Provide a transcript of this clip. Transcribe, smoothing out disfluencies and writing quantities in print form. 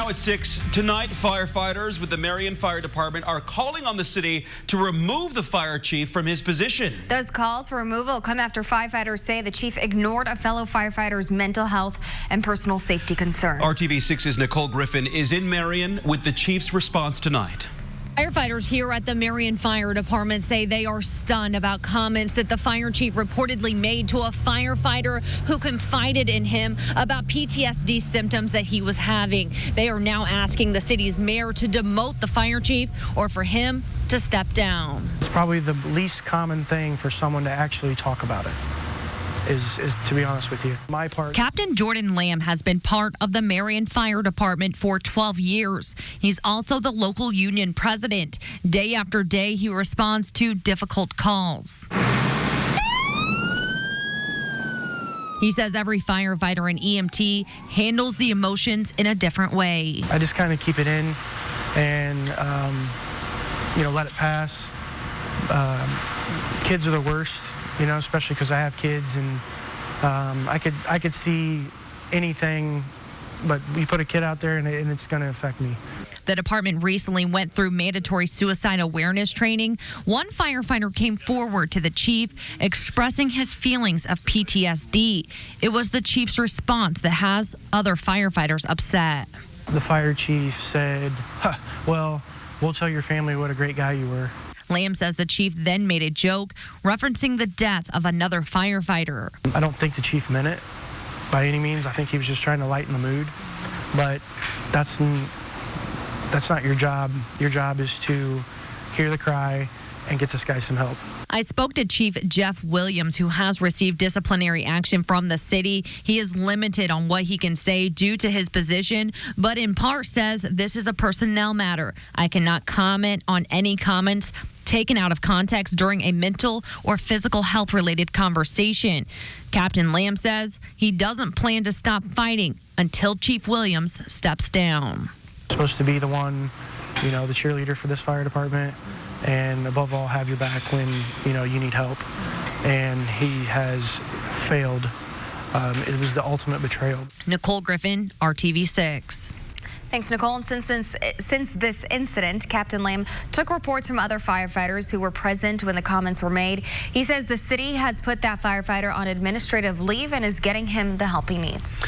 Now at 6 tonight, firefighters with the Marion Fire Department are calling on the city to remove the fire chief from his position. Those calls for removal come after firefighters say the chief ignored a fellow firefighter's mental health and personal safety concerns. RTV6's Nicole Griffin is in Marion with the chief's response tonight. Firefighters here at the Marion Fire Department say they are stunned about comments that the fire chief reportedly made to a firefighter who confided in him about PTSD symptoms that he was having. They are now asking the city's mayor to demote the fire chief or for him to step down. It's probably the least common thing for someone to actually talk about it. Is to be honest with you. My part. Captain Jordan Lamb has been part of the Marion Fire Department for 12 years. He's also the local union president. Day after day, he responds to difficult calls. He says every firefighter and EMT handles the emotions in a different way. I just kind of keep it in and, let it pass. Kids are the worst. Especially because I have kids, and I could see anything, but you put a kid out there and it's going to affect me. The department recently went through mandatory suicide awareness training. One firefighter came forward to the chief expressing his feelings of PTSD. It was the chief's response that has other firefighters upset. The fire chief said, well, we'll tell your family what a great guy you were. Lamb says the chief then made a joke referencing the death of another firefighter. I don't think the chief meant it by any means. I think he was just trying to lighten the mood. But that's not your job. Your job is to hear the cry and get this guy some help. I spoke to Chief Jeff Williams, who has received disciplinary action from the city. He is limited on what he can say due to his position, but in part says this is a personnel matter. I cannot comment on any comments taken out of context during a mental or physical health related conversation. Captain Lamb says he doesn't plan to stop fighting until Chief Williams steps down. Supposed to be the one, the cheerleader for this fire department, and above all, have your back when, you need help. And he has failed. It was the ultimate betrayal. Nicole Griffin, RTV6. Thanks, Nicole. And since this incident, Captain Lamb took reports from other firefighters who were present when the comments were made. He says the city has put that firefighter on administrative leave and is getting him the help he needs.